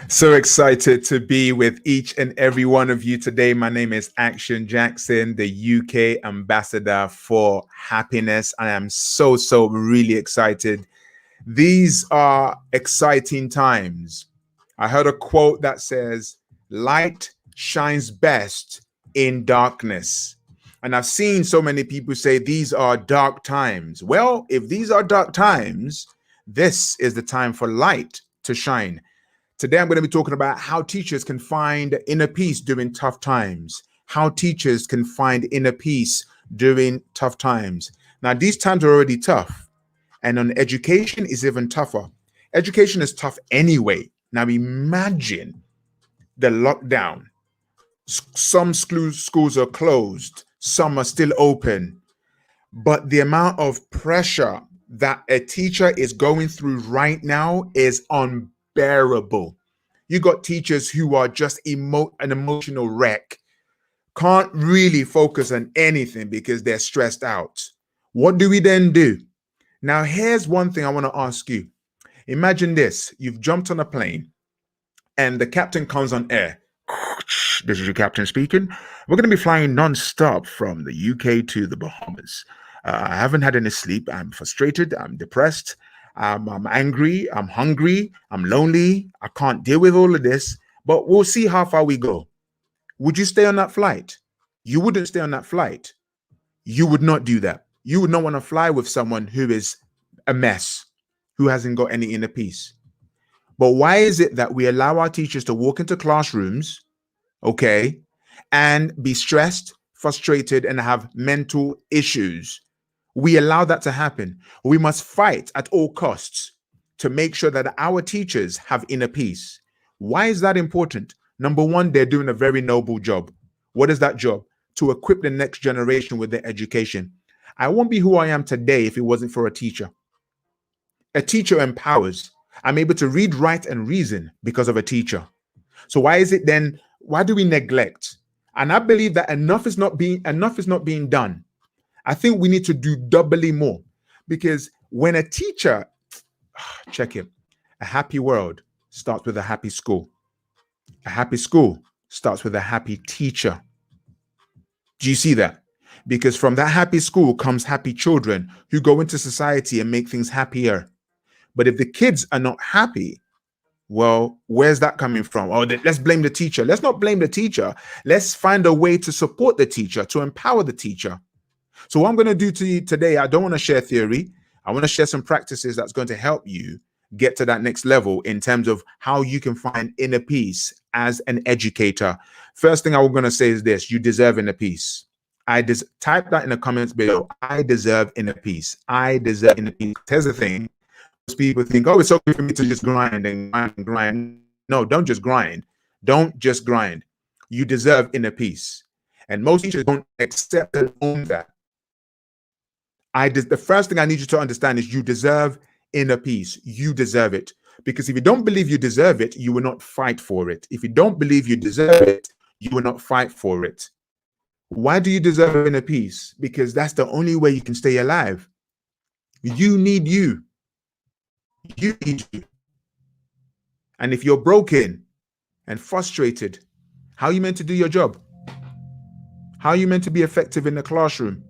So excited to be with each and every one of you today. My name is Action Jackson, the UK ambassador for happiness. I am so really excited. These are exciting times. I heard a quote that says, "Light shines best in darkness." And I've seen so many people say these are dark times. Well, if these are dark times, this is the time for light to shine. Today, I'm going to be talking about how teachers can find inner peace during tough times. How teachers can find inner peace during tough times. Now, these times are already tough, and on education is even tougher. Education is tough anyway. Now, imagine the lockdown. Some schools are closed, some are still open, but the amount of pressure that a teacher is going through right now is unbearable. You got teachers who are just an emotional wreck, can't really focus on anything because they're stressed out. What do we then do? Now, here's one thing I want to ask you. Imagine this. You've jumped on a plane and the captain comes on air. This is your captain speaking. We're going to be flying non-stop from the UK to the Bahamas. I haven't had any sleep. I'm frustrated. I'm depressed. I'm angry. I'm hungry. I'm lonely. I can't deal with all of this, but we'll see how far we go. Would you stay on that flight? You wouldn't stay on that flight. You would not do that. You would not want to fly with someone who is a mess, who hasn't got any inner peace. But why is it that we allow our teachers to walk into classrooms, okay, and be stressed, frustrated, and have mental issues? We allow that to happen. We must fight at all costs to make sure that our teachers have inner peace. Why is that important? Number one, they're doing a very noble job. What is that job? To equip the next generation with their education. I won't be who I am today if it wasn't for a teacher. A teacher empowers. I'm able to read, write, and reason because of a teacher. So why do we neglect? And I believe that enough is not being done. I think we need to do doubly more, because when a teacher, check it, a happy world starts with a happy school. A happy school starts with a happy teacher. Do you see that? Because from that happy school comes happy children who go into society and make things happier. But if the kids are not happy, well, where's that coming from? Oh, let's blame the teacher. Let's not blame the teacher. Let's find a way to support the teacher, to empower the teacher. So what I'm going to do to you today, I don't want to share theory. I want to share some practices that's going to help you get to that next level in terms of how you can find inner peace as an educator. First thing I'm going to say is this: you deserve inner peace. Type that in the comments below. I deserve inner peace. I deserve inner peace. Here's the thing. Most people think, oh, it's okay for me to just grind and grind and grind. No, don't just grind. Don't just grind. You deserve inner peace. And most teachers don't accept and own that. The first thing I need you to understand is you deserve inner peace. You deserve it. Because if you don't believe you deserve it, you will not fight for it. If you don't believe you deserve it, you will not fight for it. Why do you deserve inner peace? Because that's the only way you can stay alive. You need you. You need you. And if you're broken and frustrated, how are you meant to do your job? How are you meant to be effective in the classroom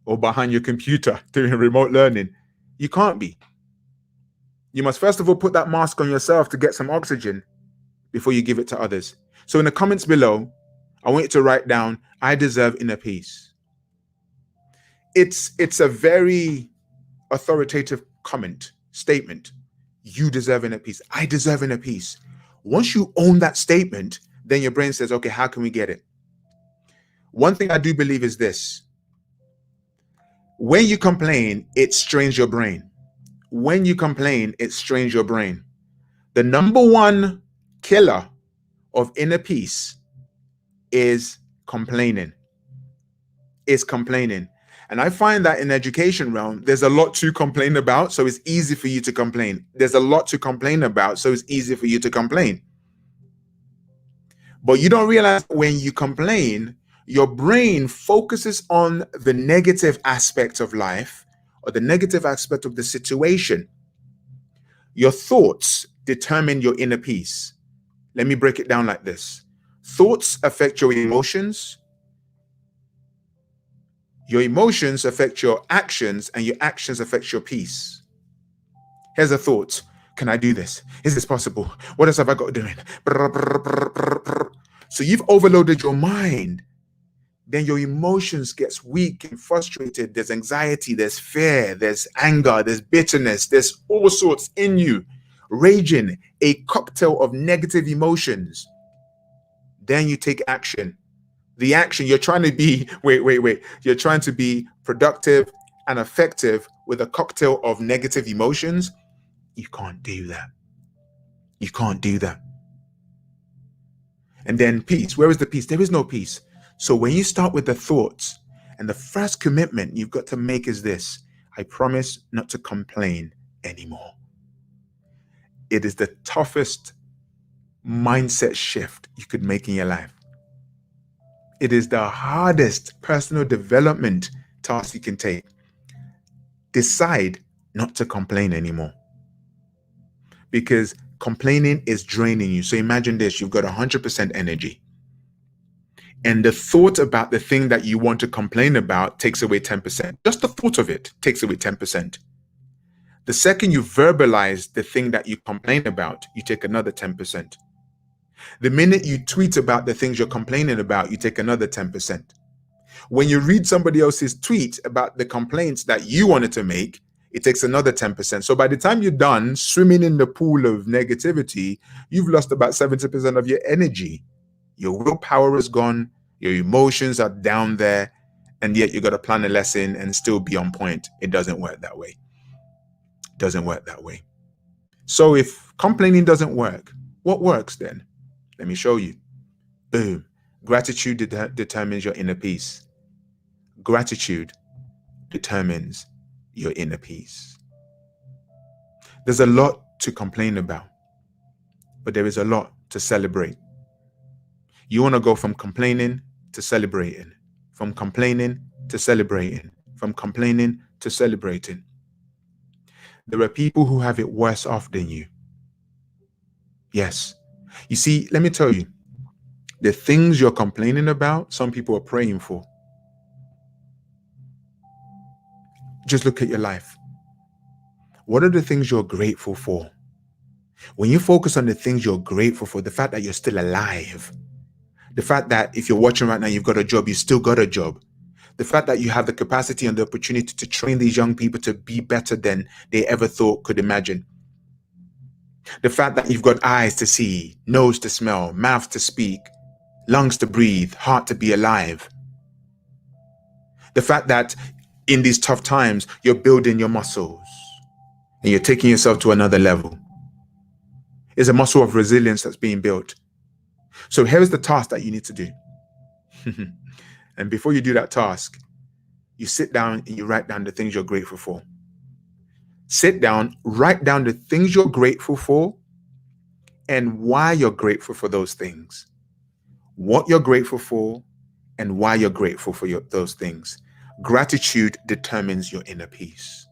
or behind your computer doing remote learning? You can't be. You must first of all put that mask on yourself to get some oxygen before you give it to others. So in the comments below, I want you to write down, I deserve inner peace. It's a very authoritative statement. You deserve inner peace. I deserve inner peace. Once you own that statement, then your brain says, okay, how can we get it? One thing I do believe is this: when you complain, it strains your brain. When you complain, it strains your brain. The number one killer of inner peace is complaining. And I find that in the education realm, there's a lot to complain about, so it's easy for you to complain. There's a lot to complain about, so it's easy for you to complain. But you don't realize when you complain, your brain focuses on the negative aspect of life or the negative aspect of the situation. Your thoughts determine your inner peace. Let me break it down like this. Thoughts affect your emotions affect your actions, and your actions affect your peace. Here's a thought. Can I do this? Is this possible? What else have I got doing? So you've overloaded your mind. Then your emotions gets weak and frustrated. There's anxiety, there's fear, there's anger, there's bitterness, there's all sorts in you. Raging, a cocktail of negative emotions. Then you take action. The action, you're trying to be, you're trying to be productive and effective with a cocktail of negative emotions. You can't do that. You can't do that. And then peace. Where is the peace? There is no peace. So when you start with the thoughts, and the first commitment you've got to make is this: I promise not to complain anymore. It is the toughest mindset shift you could make in your life. It is the hardest personal development task you can take. Decide not to complain anymore. Because complaining is draining you. So imagine this: you've got 100% energy. And the thought about the thing that you want to complain about takes away 10%. Just the thought of it takes away 10%. The second you verbalize the thing that you complain about, you take another 10%. The minute you tweet about the things you're complaining about, you take another 10%. When you read somebody else's tweet about the complaints that you wanted to make, it takes another 10%. So by the time you're done swimming in the pool of negativity, you've lost about 70% of your energy. Your willpower is gone, your emotions are down there, and yet you got to plan a lesson and still be on point. It doesn't work that way. It doesn't work that way. So if complaining doesn't work, what works then? Let me show you. Boom. Gratitude determines your inner peace. Gratitude determines your inner peace. There's a lot to complain about, but there is a lot to celebrate. You want to go from complaining to celebrating, from complaining to celebrating, from complaining to celebrating. There are people who have it worse off than you. Yes. You see, let me tell you, the things you're complaining about, some people are praying for. Just look at your life. What are the things you're grateful for? When you focus on the things you're grateful for, the fact that you're still alive, the fact that if you're watching right now, you've got a job, you still got a job. The fact that you have the capacity and the opportunity to train these young people to be better than they ever thought could imagine. The fact that you've got eyes to see, nose to smell, mouth to speak, lungs to breathe, heart to be alive. The fact that in these tough times, you're building your muscles and you're taking yourself to another level. It's a muscle of resilience that's being built. So here's the task that you need to do. And before you do that task, you sit down and you write down the things you're grateful for. Sit down, write down the things you're grateful for and why you're grateful for those things. What you're grateful for and why you're grateful for those things. Gratitude determines your inner peace.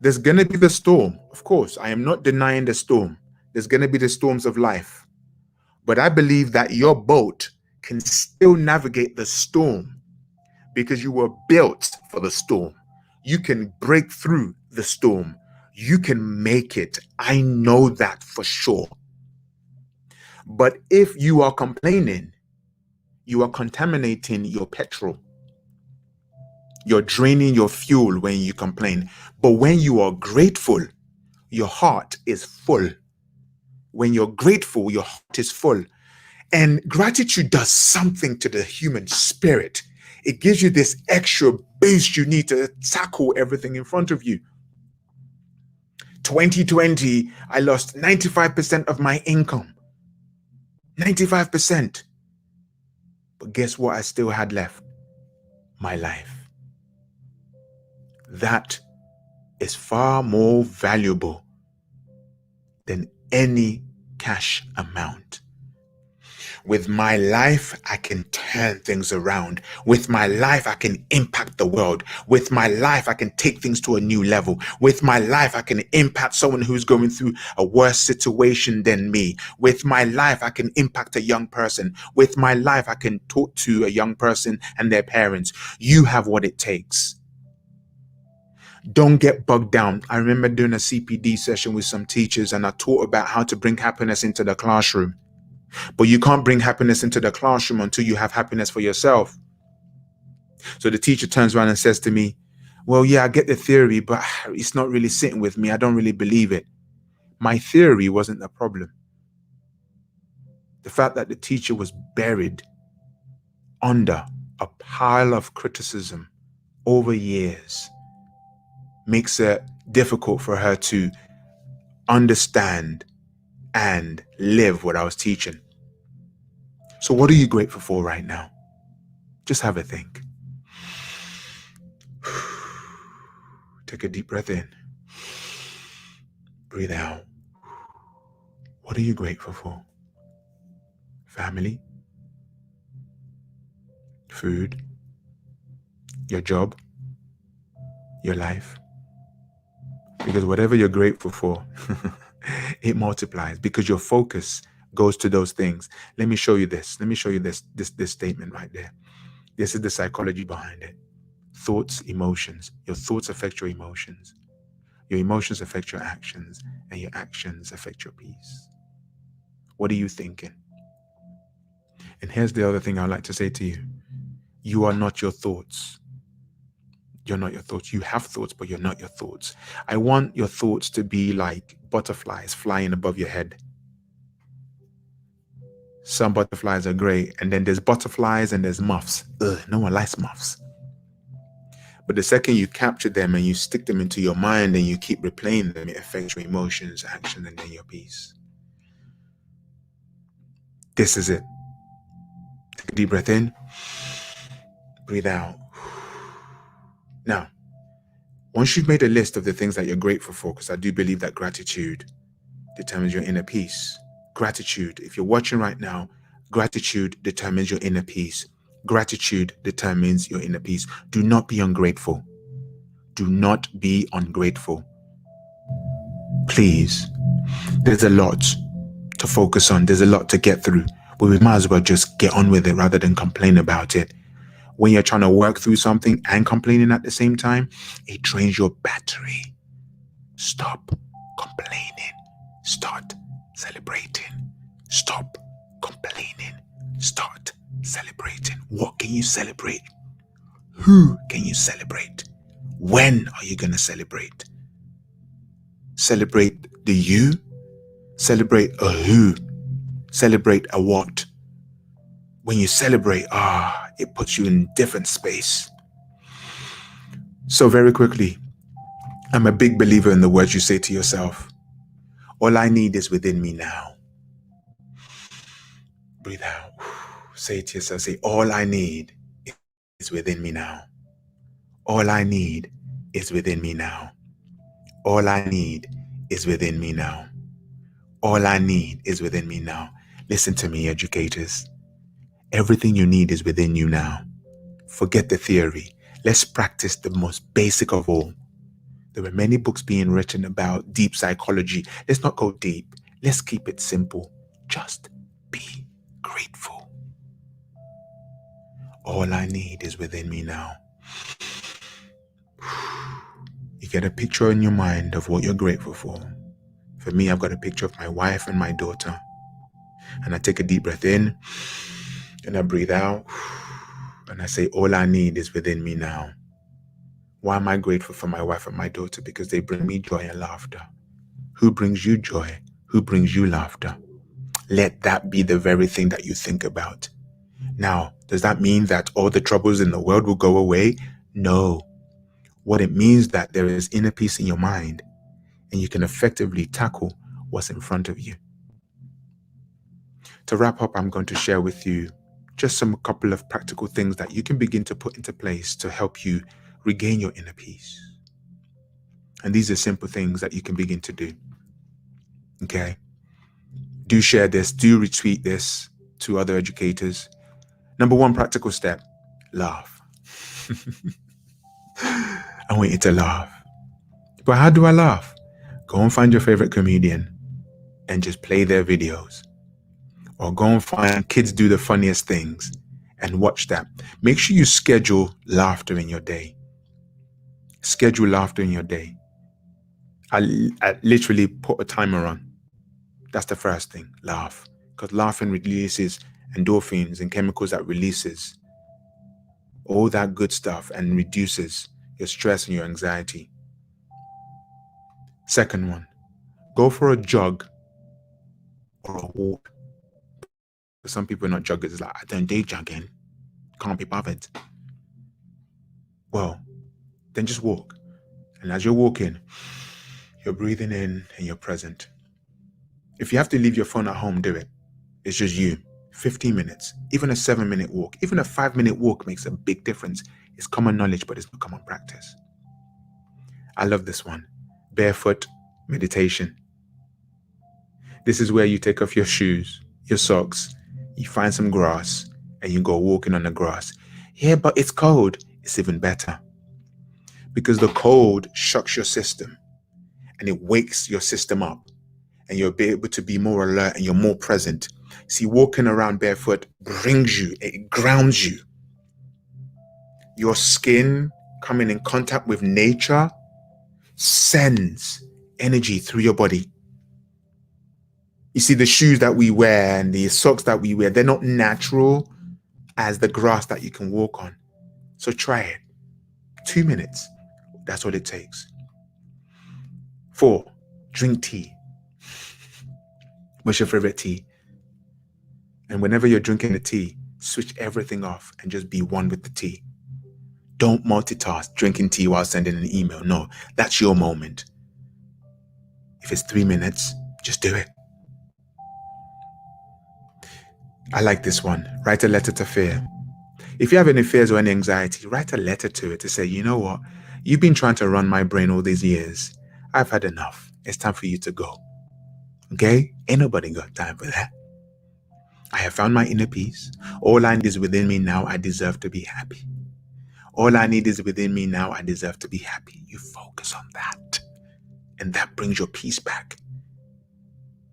There's going to be the storm. Of course, I am not denying the storm. There's going to be the storms of life. But I believe that your boat can still navigate the storm because you were built for the storm. You can break through the storm. You can make it. I know that for sure. But if you are complaining, you are contaminating your petrol. You're draining your fuel when you complain. But when you are grateful, your heart is full. When you're grateful, your heart is full. And gratitude does something to the human spirit. It gives you this extra boost you need to tackle everything in front of you. 2020, I lost 95% of my income. 95%. But guess what I still had left? My life. That is far more valuable than any cash amount. With my life, I can turn things around. With my life, I can impact the world. With my life, I can take things to a new level. With my life, I can impact someone who's going through a worse situation than me. With my life, I can impact a young person. With my life, I can talk to a young person and their parents. You have what it takes. Don't get bogged down. I remember doing a CPD session with some teachers, and I taught about how to bring happiness into the classroom. But you can't bring happiness into the classroom until you have happiness for yourself. So the teacher turns around and says to me, well, yeah, I get the theory, but it's not really sitting with me. I don't really believe it. My theory wasn't the problem. The fact that the teacher was buried under a pile of criticism over years makes it difficult for her to understand and live what I was teaching. So what are you grateful for right now? Just have a think. Take a deep breath in. Breathe out. What are you grateful for? Family? Food? Your job? Your life? Because whatever you're grateful for, it multiplies because your focus goes to those things. Let me show you this. Let me show you this statement right there. This is the psychology behind it. Thoughts, emotions. Your thoughts affect your emotions. Your emotions affect your actions, and your actions affect your peace. What are you thinking? And here's the other thing I'd like to say to you. You are not your thoughts. You're not your thoughts. You have thoughts, but you're not your thoughts. I want your thoughts to be like butterflies flying above your head. Some butterflies are great, and then there's butterflies and there's moths. Ugh, no one likes moths. But the second you capture them and you stick them into your mind and you keep replaying them, it affects your emotions, action, and then your peace. This is it. Take a deep breath in. Breathe out. Now, once you've made a list of the things that you're grateful for, because I do believe that gratitude determines your inner peace. Gratitude, if you're watching right now, gratitude determines your inner peace. Gratitude determines your inner peace. Do not be ungrateful. Do not be ungrateful. Please. There's a lot to focus on. There's a lot to get through. But we might as well just get on with it rather than complain about it. When you're trying to work through something and complaining at the same time, it drains your battery. Stop complaining. Start celebrating. Stop complaining. Start celebrating. What can you celebrate? Who can you celebrate? When are you going to celebrate? Celebrate the you? Celebrate a who? Celebrate a what? When you celebrate, it puts you in different space. So very quickly, I'm a big believer in the words you say to yourself. All I need is within me now. Breathe out. Say it to yourself. Say, all I need is within me now. All I need is within me now. All I need is within me now. All I need is within me now. Listen to me, educators. Everything you need is within you now. Forget the theory. Let's practice the most basic of all. There are many books being written about deep psychology. Let's not go deep. Let's keep it simple. Just be grateful. All I need is within me now. You get a picture in your mind of what you're grateful for. For me, I've got a picture of my wife and my daughter. And I take a deep breath in and I breathe out. And I say, all I need is within me now. Why am I grateful for my wife and my daughter? Because they bring me joy and laughter. Who brings you joy? Who brings you laughter? Let that be the very thing that you think about. Now, does that mean that all the troubles in the world will go away? No. What it means that there is inner peace in your mind and you can effectively tackle what's in front of you. To wrap up, I'm going to share with you just a couple of practical things that you can begin to put into place to help you regain your inner peace. And these are simple things that you can begin to do. Okay? Do share this, do retweet this to other educators. Number one practical step, laugh. I want you to laugh. But how do I laugh? Go and find your favorite comedian and just play their videos. Or go and find kids do the funniest things and watch that. Make sure you schedule laughter in your day. Schedule laughter in your day. I literally put a timer on. That's the first thing, laugh. Because laughing releases endorphins and chemicals that releases all that good stuff and reduces your stress and your anxiety. Second one, go for a jog or a walk. For some people are not joggers. It's like, I don't do jogging. Can't be bothered. Well, then just walk. And as you're walking, you're breathing in and you're present. If you have to leave your phone at home, do it. It's just you. 15 minutes, even a 7-minute walk, even a 5-minute walk makes a big difference. It's common knowledge, but it's not common practice. I love this one. Barefoot Meditation. This is where you take off your shoes, your socks, you find some grass, and you go walking on the grass. Yeah, but it's cold. It's even better. Because the cold shocks your system and it wakes your system up and you'll be able to be more alert and you're more present. See, walking around barefoot brings you, it grounds you. Your skin coming in contact with nature sends energy through your body. You see, the shoes that we wear and the socks that we wear, they're not natural as the grass that you can walk on. So try it. 2 minutes. That's what it takes. 4, drink tea. What's your favorite tea? And whenever you're drinking the tea, switch everything off and just be one with the tea. Don't multitask drinking tea while sending an email. No, that's your moment. If it's 3 minutes, just do it. I like this one. Write a letter to fear. If you have any fears or any anxiety, write a letter to it to say, you know what? You've been trying to run my brain all these years. I've had enough. It's time for you to go. Okay? Ain't nobody got time for that. I have found my inner peace. All I need is within me now. I deserve to be happy. All I need is within me now. I deserve to be happy. You focus on that. And that brings your peace back.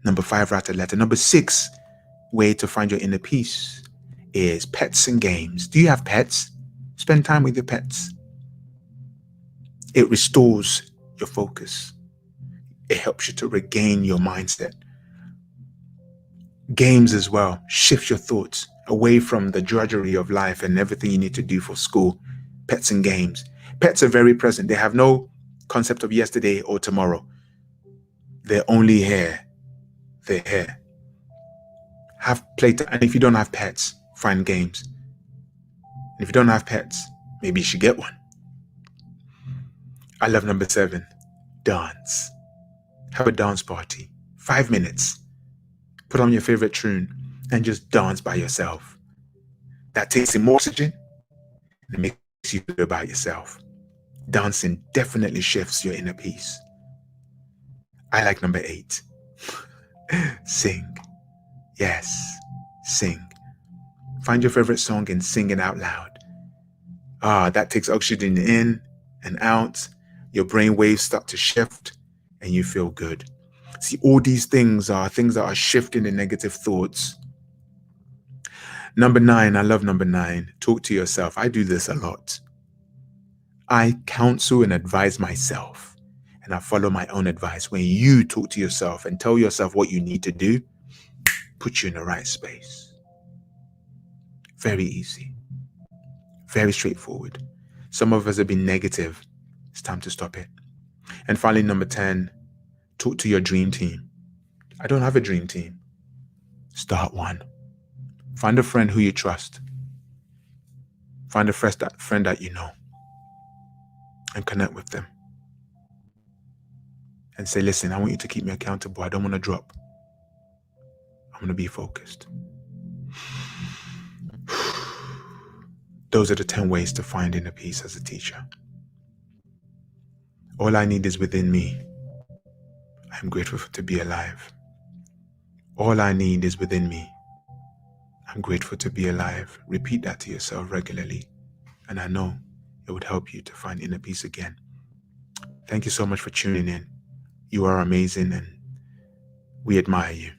Number 5, write a letter. Number 6, way to find your inner peace is pets and games. Do you have pets? Spend time with your pets. It restores your focus. It helps you to regain your mindset. Games as well shift your thoughts away from the drudgery of life and everything you need to do for school. Pets and games. Pets are very present. They have no concept of yesterday or tomorrow. They're only here. They're here. Have playtime. And if you don't have pets, find games. And if you don't have pets, maybe you should get one. I love number 7, dance. Have a dance party. 5 minutes. Put on your favorite tune and just dance by yourself. That takes in more oxygen and it makes you feel about yourself. Dancing definitely shifts your inner peace. I like number 8. Sing. Yes, sing. Find your favorite song and sing it out loud. That takes oxygen in and out. Your brain waves start to shift and you feel good. See, all these things are things that are shifting the negative thoughts. Number 9, I love number 9. Talk to yourself. I do this a lot. I counsel and advise myself, and I follow my own advice. When you talk to yourself and tell yourself what you need to do, put you in the right space. Very easy. Very straightforward. Some of us have been negative. It's time to stop it. And finally, number 10, talk to your dream team. I don't have a dream team. Start one. Find a friend who you trust. Find a friend that you know. And connect with them. And say, listen, I want you to keep me accountable. I don't want to drop. I'm going to be focused. Those are the 10 ways to find inner peace as a teacher. All I need is within me. I'm grateful to be alive. All I need is within me. I'm grateful to be alive. Repeat that to yourself regularly, and I know it would help you to find inner peace again. Thank you so much for tuning in. You are amazing, and we admire you.